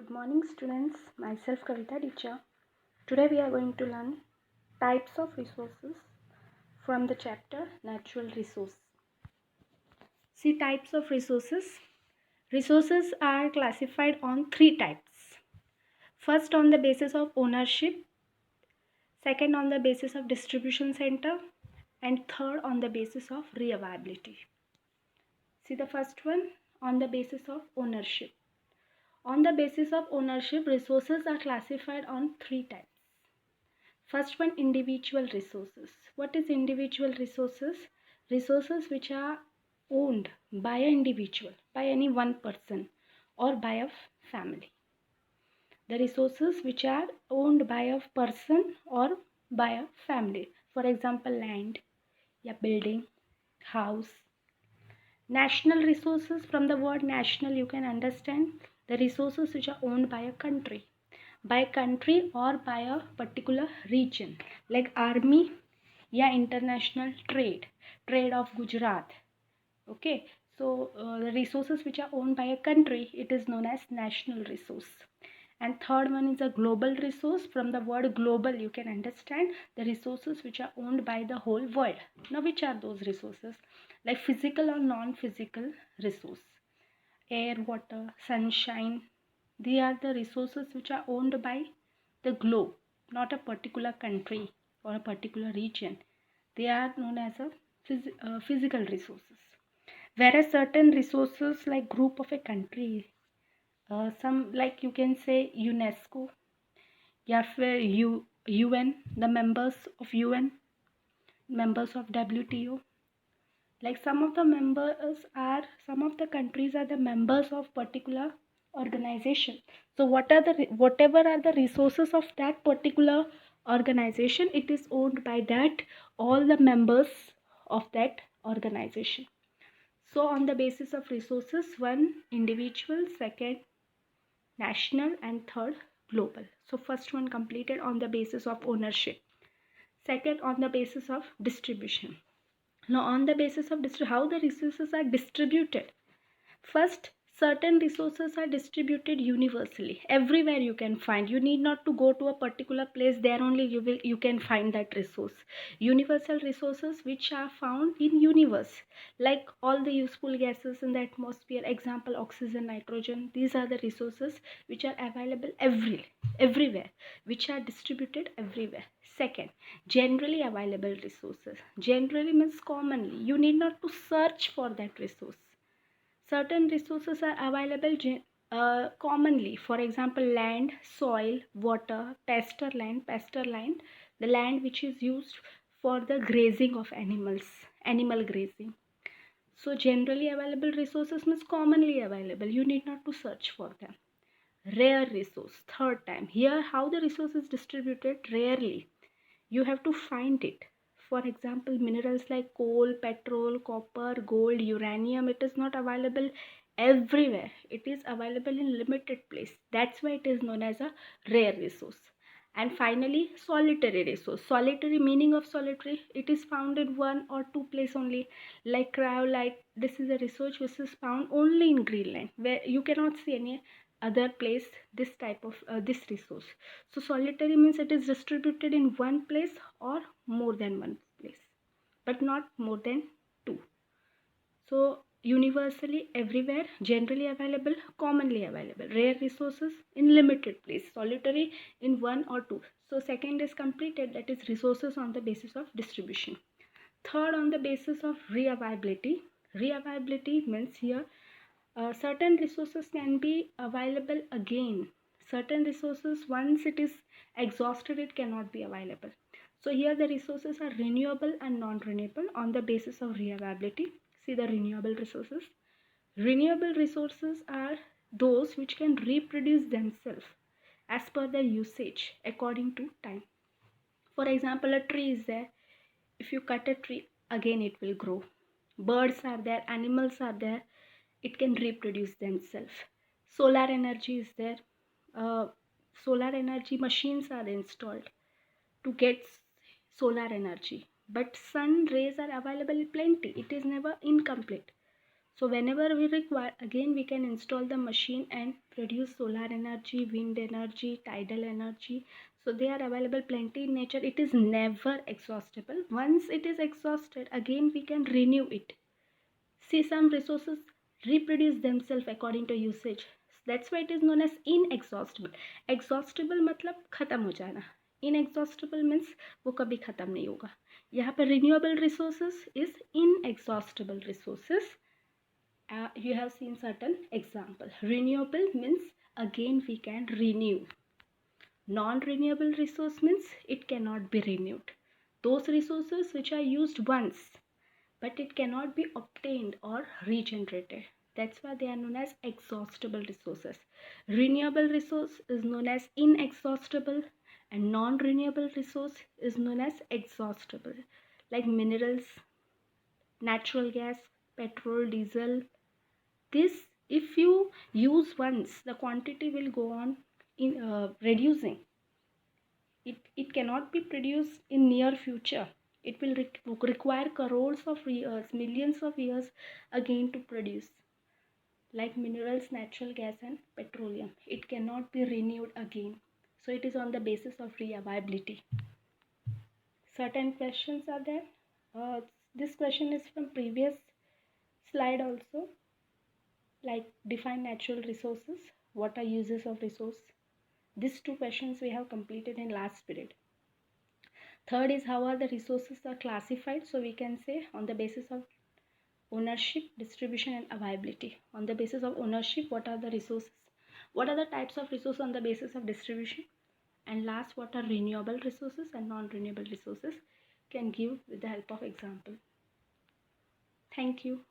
Good morning students, myself Kavita teacher. Today we are going to learn types of resources from the chapter Natural Resource. See, types of resources. Resources are classified on three types. First, on the basis of ownership, second on the basis of distribution center, and third on the basis of reavailability. See the first one, on the basis of ownership. On the basis of ownership, resources are classified on three types. First one, individual resources. What is individual resources? Resources which are owned by an individual, by any one person or by a family. The resources which are owned by a person or by a family. For example, land, building, house. National resources, from the word national you can understand the resources which are owned by a country or by a particular region, like army, international trade of Gujarat. Okay, so the resources which are owned by a country, it is known as national resource. And third one is a global resource. From the word global you can understand the resources which are owned by the whole world. Now which are those resources? Like physical or non-physical resource, air, water, sunshine. They are the resources which are owned by the globe, not a particular country or a particular region. They are known as a physical resources. Whereas certain resources like group of a country, some like you can say UNESCO, UN, the members of UN, members of WTO. Like some of the countries are the members of particular organization. So whatever are the resources of that particular organization, it is owned by that all the members of that organization. So on the basis of resources, one, individual, second, national, and third, global. So first one completed on the basis of ownership, second on the basis of distribution. Now on the basis of how the resources are distributed. First, certain resources are distributed universally. Everywhere you can find. You need not to go to a particular place. There only you can find that resource. Universal resources which are found in universe, like all the useful gases in the atmosphere. Example, oxygen, nitrogen. These are the resources which are available everywhere, which are distributed everywhere. Second, generally available resources. Generally means commonly. You need not to search for that resource. Certain resources are available commonly. For example, land, soil, water, pasture land, the land which is used for the grazing of animals, animal grazing. So generally available resources means commonly available. You need not to search for them. Rare resource, third time. Here how the resource is distributed, rarely. You have to find it. For example, minerals like coal, petrol, copper, gold, uranium, it is not available everywhere. It is available in limited place. That's why it is known as a rare resource. And finally, solitary resource. Solitary, meaning of solitary, it is found in one or two place only. Like cryolite, this is a resource which is found only in Greenland, where you cannot see any other place this type of this resource. So solitary means it is distributed in one place or more than one place, but not more than two. So universally everywhere, generally available, commonly available. Rare resources in limited place, solitary in one or two. So second is completed, that is resources on the basis of distribution. Third, on the basis of reavailability. Reavailability means here certain resources can be available again. Certain resources, once it is exhausted, it cannot be available. So here the resources are renewable and non-renewable on the basis of reavailability. See the renewable resources. Renewable resources are those which can reproduce themselves as per their usage according to time. For example, a tree is there. If you cut a tree, again it will grow. Birds are there, animals are there, it can reproduce themselves. Solar energy is there. Solar energy machines are installed to get solar energy. But sun rays are available plenty. It is never incomplete. So whenever we require, again we can install the machine and produce solar energy, wind energy, tidal energy. So they are available plenty in nature. It is never exhaustible. Once it is exhausted, again we can renew it. See, some resources reproduce themselves according to usage. That's why it is known as inexhaustible. Exhaustible मतलब खत्म हो जाना. Inexhaustible means वो कभी खत्म नहीं होगा. यहाँ पर renewable resources is inexhaustible resources. You have seen certain example. Renewable means again we can renew. Non-renewable resource means it cannot be renewed. Those resources which are used once but it cannot be obtained or regenerated. That's why they are known as exhaustible resources. Renewable resource is known as inexhaustible and non-renewable resource is known as exhaustible, like minerals, natural gas, petrol, diesel. This, if you use once, the quantity will go on in reducing. It cannot be produced in near future. It will require crores of years, millions of years again to produce. Like minerals, natural gas and petroleum, it cannot be renewed again. So it is on the basis of reavailability. Certain questions are there. This question is from previous slide also. Like define natural resources. What are uses of resource? These two questions we have completed in last period. Third is how are the resources are classified. So we can say on the basis of ownership, distribution and availability. On the basis of ownership, what are the resources? What are the types of resources on the basis of distribution? And last, what are renewable resources and non-renewable resources? Can give with the help of example. Thank you.